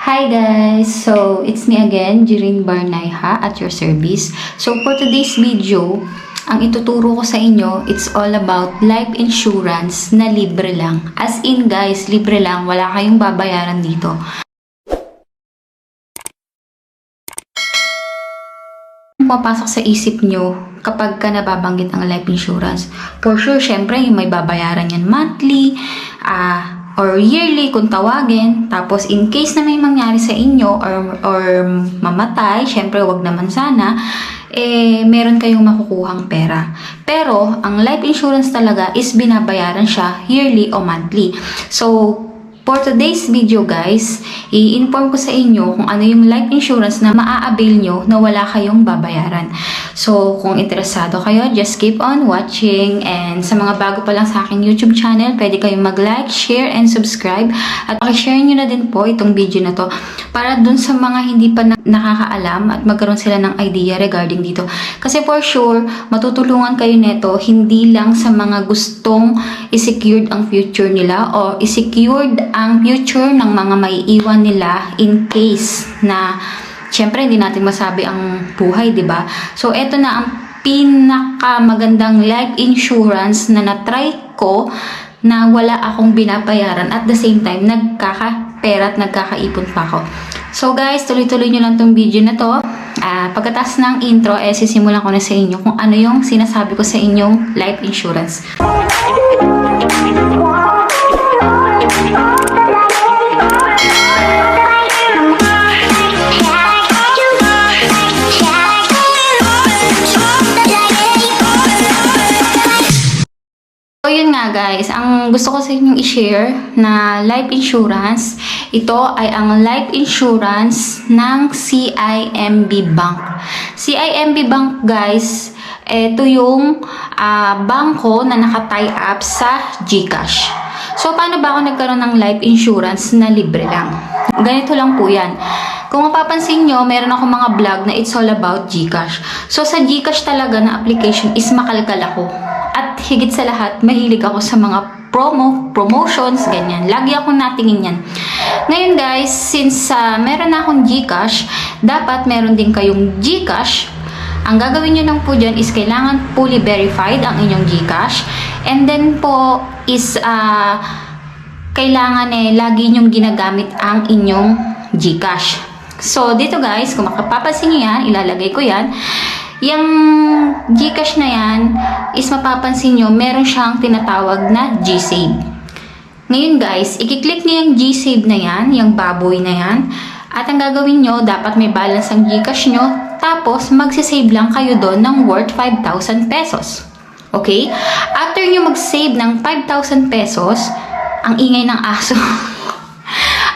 Hi guys! So, it's me again, Jirin Barnayha at your service. So, for today's video, ang ituturo ko sa inyo, it's all about life insurance na libre lang. As in guys, libre lang, wala kayong babayaran dito. Pumapasok sa isip nyo kapag ka nababanggit ang life insurance. For sure, syempre, yung may babayaran yan monthly, or yearly kung tawagin. Tapos, in case na may mangyari sa inyo or mamatay, syempre, wag naman sana, meron kayong makukuhang pera. Pero, ang life insurance talaga is binabayaran siya yearly o monthly. So, for today's video guys, i-inform ko sa inyo kung ano yung life insurance na maa-avail nyo na wala kayong babayaran. So, kung interesado kayo, just keep on watching. And sa mga bago pa lang sa aking YouTube channel, pwede kayong mag-like, share, and subscribe. At pakishare nyo na din po itong video na to para dun sa mga hindi pa nakakaalam at magkaroon sila ng idea regarding dito. Kasi for sure, matutulungan kayo neto hindi lang sa mga gustong i-secured ang future nila o i-secured ang future ng mga maiiwan nila in case na syempre hindi natin masabi ang buhay, 'di ba? So eto na ang pinakamagandang life insurance na na-try ko na wala akong binabayaran at the same time nagkakapera at nagkakaipon pa ako. So guys, tuloy-tuloy nyo lang tong video na to. Pagkatapos ng intro, sisimulan ko na sa inyo kung ano yung sinasabi ko sa inyong life insurance. So yun nga guys, ang gusto ko sa inyong i-share na life insurance, ito ay ang life insurance ng CIMB Bank. CIMB Bank guys, ito yung bangko na naka-tie up sa GCash. So paano ba ako nagkaroon ng life insurance na libre lang? Ganito lang po yan. Kung mapapansin nyo, meron ako mga vlog na it's all about GCash. So sa GCash talaga na application is makalkal ako. At higit sa lahat, mahilig ako sa mga promotions, ganyan. Lagi akong natingin yan. Ngayon guys, since meron na akong GCash, dapat meron din kayong GCash. Ang gagawin nyo lang po dyan is kailangan fully verified ang inyong GCash. And then po is kailangan lagi nyong ginagamit ang inyong GCash. So dito guys, kung makapapansin nyo yan, ilalagay ko yan. Yung GCash na yan is mapapansin nyo, meron siyang tinatawag na GSave. Ngayon guys, i-click nyo yung GSave na yan, yung baboy na yan. At ang gagawin nyo, dapat may balance ang GCash nyo. Tapos, magsisave lang kayo doon ng worth 5,000 pesos. Okay? After nyo mag-save ng 5,000 pesos, ang ingay ng aso.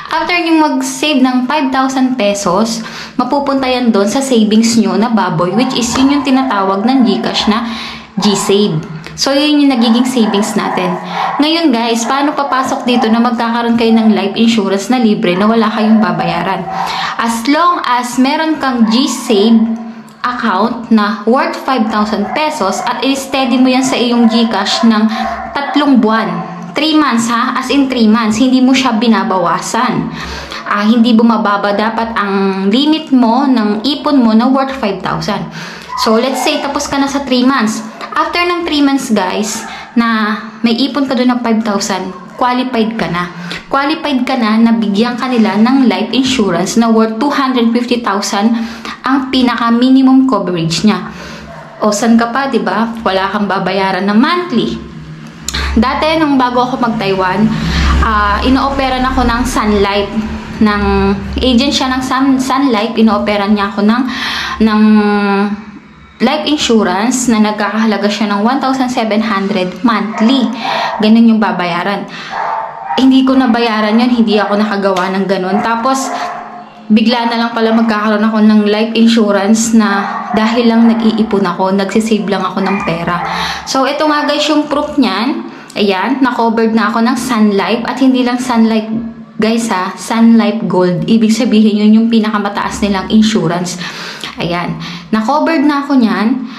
After nyo mag-save ng 5,000 pesos, mapupunta yan doon sa savings nyo na baboy, which is yun yung tinatawag ng GCash na GSave. So, yun yung nagiging savings natin. Ngayon guys, paano papasok dito na magkakaroon kayo ng life insurance na libre na wala kayong babayaran? As long as meron kang GSave account na worth 5,000 pesos at i-steady mo yan sa iyong GCash ng 3 buwan. 3 months ha, as in 3 months, hindi mo siya binabawasan. Hindi bumababa dapat ang limit mo ng ipon mo na worth 5,000. So, let's say tapos ka na sa 3 months. After ng 3 months guys, na may ipon ka doon ng 5,000, qualified ka na. Qualified ka na na bigyan ka nila ng life insurance na worth 250,000 ang pinaka-minimum coverage niya. O, san ka pa, diba? Wala kang babayaran na monthly. Dati, nung bago ako mag-Taiwan, ino-operan ako ng Sun Life. Ng agent siya ng Sun Life, ino-operan niya ako ng life insurance na nagkakahalaga siya ng 1,700 monthly. Ganun yung babayaran. Hindi ko nabayaran yun, hindi ako nakagawa ng ganun. Tapos, bigla na lang pala magkakaroon ako ng life insurance na dahil lang nag-iipon ako, nagsisave lang ako ng pera. So, ito nga guys yung proof niyan. Ayan, na-covered na ako ng Sun Life at hindi lang Sun Life guys ha, Sun Life Gold. Ibig sabihin yun yung pinakamataas nilang insurance. Ayan, na-covered na ako niyan.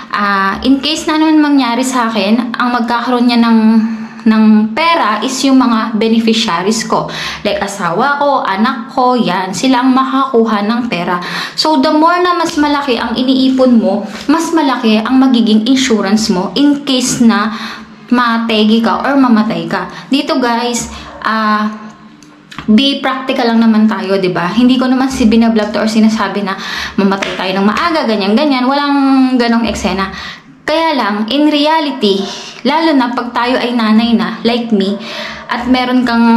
In case na naman mangyari sa akin, ang magkakaroon niya ng ng pera is yung mga beneficiaries ko. Like asawa ko, anak ko, yan. Sila ang makakuha ng pera. So, the more na mas malaki ang iniipon mo, mas malaki ang magiging insurance mo in case na mategi ka or mamatay ka. Dito guys, be practical lang naman tayo, 'di ba? Hindi ko naman binablog to or sinasabi na mamatay tayo ng maaga, ganyan-ganyan. Walang ganong eksena. Kaya lang, in reality, lalo na pag tayo ay nanay na, like me, at meron kang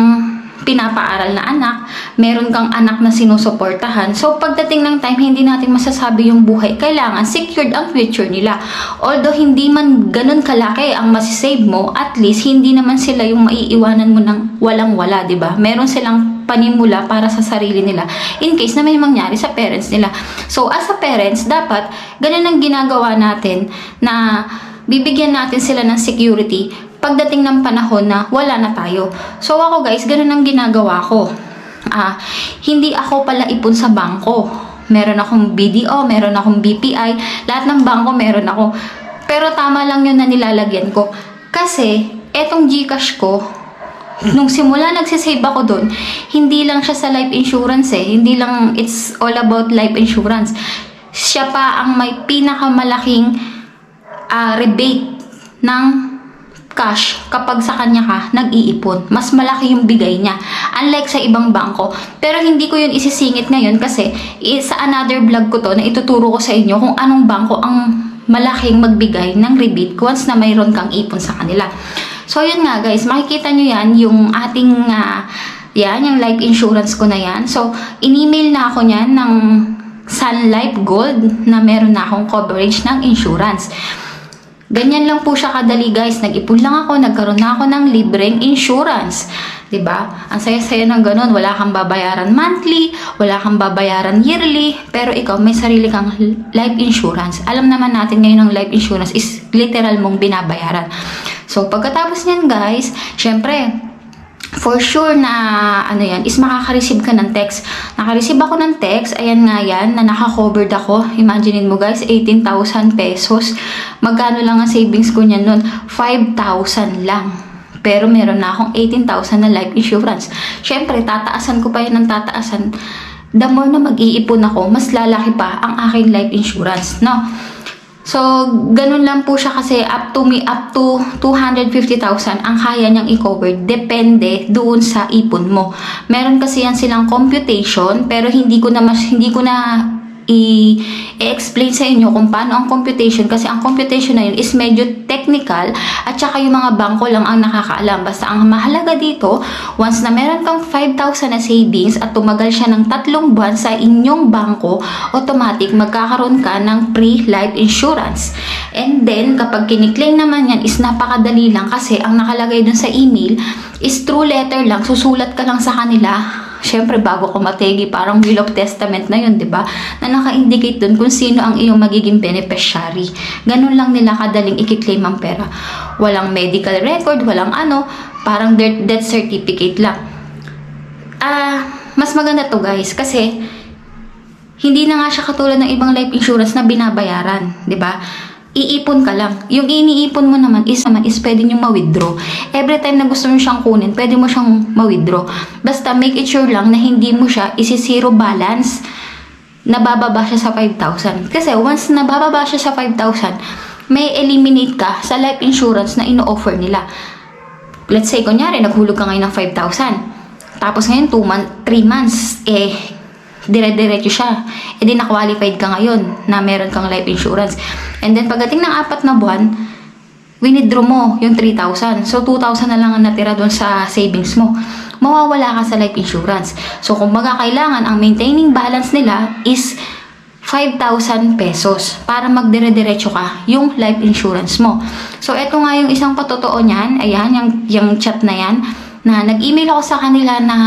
pinapaaral na anak, meron kang anak na sinusuportahan. So, pagdating ng time, hindi natin masasabi yung buhay. Kailangan secured ang future nila. Although, hindi man ganun kalaki ang masisave mo, at least, hindi naman sila yung maiiwanan mo ng walang-wala, di ba? Meron silang panimula para sa sarili nila in case na may mangyari sa parents nila. So, as a parents, dapat ganun ang ginagawa natin na bibigyan natin sila ng security pagdating ng panahon na wala na tayo. So ako guys, ganun ang ginagawa ko. Hindi ako pala ipon sa bangko. Meron akong BDO, meron akong BPI, lahat ng bangko meron ako. Pero tama lang yun na nilalagyan ko. Kasi, etong GCash ko, nung simula nagsisave ako doon, hindi lang siya sa life insurance Hindi lang it's all about life insurance. Siya pa ang may pinakamalaking rebate ng cash kapag sa kanya ka nag-iipon. Mas malaki yung bigay niya. Unlike sa ibang bangko. Pero hindi ko yun isisingit ngayon kasi sa another vlog ko to na ituturo ko sa inyo kung anong bangko ang malaking magbigay ng rebate once na mayroon kang ipon sa kanila. So yun nga guys, makikita nyo yan yung ating yung life insurance ko na yan. So in-email na ako niyan ng Sun Life Gold na meron na akong coverage ng insurance. Ganyan lang po siya kadali guys. Nag-ipon lang ako, nagkaroon na ako ng libreng insurance. 'Di ba? Ang saya-saya ng ganun. Wala kang babayaran monthly, wala kang babayaran yearly, pero ikaw may sarili kang life insurance. Alam naman natin ngayon ang life insurance is literal mong binabayaran. So pagkatapos niyan guys, syempre for sure na is makaka-receive ka ng text. Naka-receive ako ng text, ayan nga yan, na naka-covered ako. Imaginein mo guys, 18,000 pesos. Magkano lang ang savings ko niyan nun? 5,000 lang. Pero meron na akong 18,000 na life insurance. Syempre, tataasan ko pa yan ng tataasan. The more na mag-iipon ako, mas lalaki pa ang aking life insurance, no? So, ganun lang po siya kasi up to 250,000 ang kaya niyang i-cover. Depende doon sa ipon mo. Meron kasi yan silang computation pero hindi ko na i-explain sa inyo kung paano ang computation kasi ang computation na yun is medyo technical at saka yung mga bangko lang ang nakakaalam. Basta ang mahalaga dito, once na meron kang 5,000 na savings at tumagal siya ng 3 buwan sa inyong bangko, automatic magkakaroon ka ng pre-life insurance. And then, kapag kiniklaim naman yan is napakadali lang kasi ang nakalagay dun sa email is true letter lang. Susulat ka lang sa kanila. Siyempre, bago ko mategi, parang will of testament na yun, di ba? Na naka-indicate dun kung sino ang iyong magiging beneficiary. Ganun lang nila kadaling i-claim ang pera. Walang medical record, walang parang death certificate lang. Mas maganda to guys, kasi hindi na nga siya katulad ng ibang life insurance na binabayaran, di ba? Iipon ka lang. Yung iniipon mo naman is pwede nyo ma-withdraw. Every time na gusto mo siyang kunin, pwede mo siyang ma-withdraw. Basta make it sure lang na hindi mo siya isi-zero balance na bababa siya sa 5,000. Kasi once na bababa siya sa 5,000, may eliminate ka sa life insurance na ino-offer nila. Let's say, kunyari, naghulog ka ngayon ng 5,000. Tapos ngayon, 3 months, dire-diretso siya. Di na-qualified ka ngayon na meron kang life insurance. And then, pagdating ng 4 na buwan, winidraw mo yung 3,000. So, 2,000 na lang ang natira doon sa savings mo. Mawawala ka sa life insurance. So, kung kailangan, ang maintaining balance nila is 5,000 pesos para magdire-diretso ka yung life insurance mo. So, eto nga yung isang patotoo niyan. Ayan, yung chat na yan. Na nag-email ako sa kanila na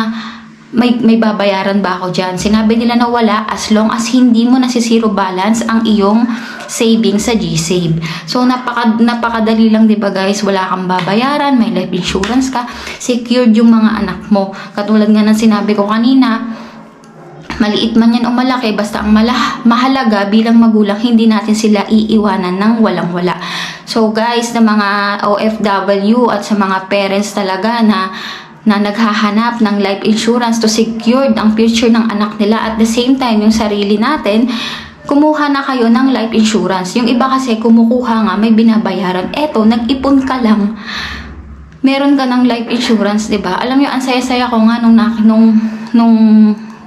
may babayaran ba ako dyan? Sinabi nila na wala as long as hindi mo nasisiro balance ang iyong savings sa GSave. So, napakadali lang, di ba guys? Wala kang babayaran, may life insurance ka, secured yung mga anak mo. Katulad nga ng sinabi ko kanina, maliit man yan o malaki, basta ang mahalaga bilang magulang, hindi natin sila iiwanan ng walang-wala. So guys, na mga OFW at sa mga parents talaga na naghahanap ng life insurance to secure ang future ng anak nila, at the same time yung sarili natin, kumuha na kayo ng life insurance. Yung iba kasi kumukuha nga, may binabayaran. Eto, nag-ipon ka lang, meron ka ng life insurance, 'di ba? Alam niyo, ang saya-saya ko nga nung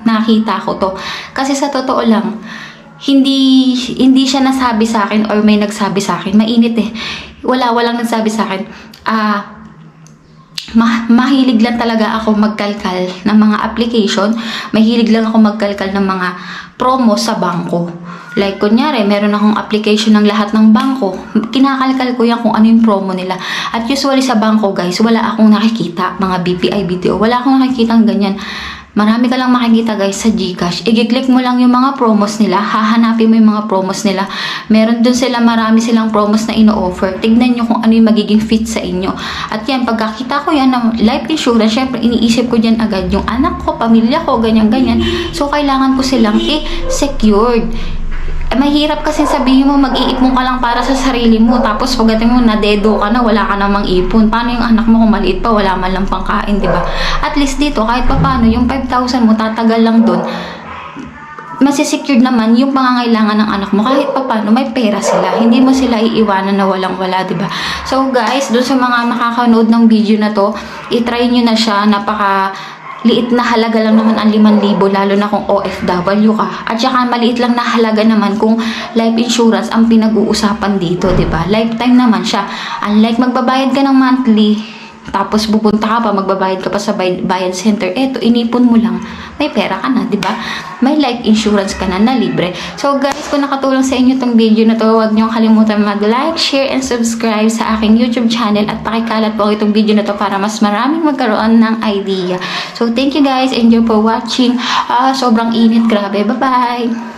nakita ko to. Kasi sa totoo lang, hindi siya nasabi sa akin or may nagsabi sa akin. Mainit eh. Walang nagsabi sa akin. Mahilig lang talaga ako magkalkal ng mga application. Mahilig lang ako magkalkal ng mga promo sa bangko. Like, kunyari, meron akong application ng lahat ng bangko. Kinakalkal ko yan kung ano yung promo nila. At usually sa bangko, guys, wala akong nakikita. Mga BPI, BDO, wala akong nakikita ganyan. Marami ka lang makikita, guys, sa GCash. I-click mo lang yung mga promos nila. Hahanapin mo yung mga promos nila. Meron dun sila, marami silang promos na ino-offer. Tignan nyo kung ano yung magiging fit sa inyo. At yan, pagkakita ko yan ng life insurance, syempre, iniisip ko dyan agad yung anak ko, pamilya ko, ganyan-ganyan. So, kailangan ko silang secured. Mahirap kasi sabihin mo mag-iipon ka lang para sa sarili mo, tapos pagdating mo nadedo ka na, wala ka namang ipon. Paano yung anak mo kung maliit pa, wala man lang pangkain, di ba? At least dito, kahit pa paano, yung 5,000 mo tatagal lang dun, masisecured naman yung pangangailangan ng anak mo. Kahit pa paano, may pera sila, hindi mo sila iiwanan na walang wala, di ba? So guys, dun sa mga makakanood ng video na to, itry nyo na siya. Liit na halaga lang naman ang 5,000, lalo na kung OFW ka. At saka maliit lang na halaga naman kung life insurance ang pinag-uusapan dito, 'di ba? Lifetime naman siya. Unlike magbabayad ka ng monthly, tapos pupunta ka pa, magbabayad ka pa sa bayad center. Eto, inipon mo lang, may pera ka na, di ba? May life insurance ka na libre. So guys, kung nakatulong sa inyo tong video na to, huwag niyong kalimutan mag-like, share, and subscribe sa aking YouTube channel, at pakikalat po itong video na to para mas maraming magkaroon ng idea. So thank you guys, enjoy for watching. Sobrang init, grabe. Bye-bye!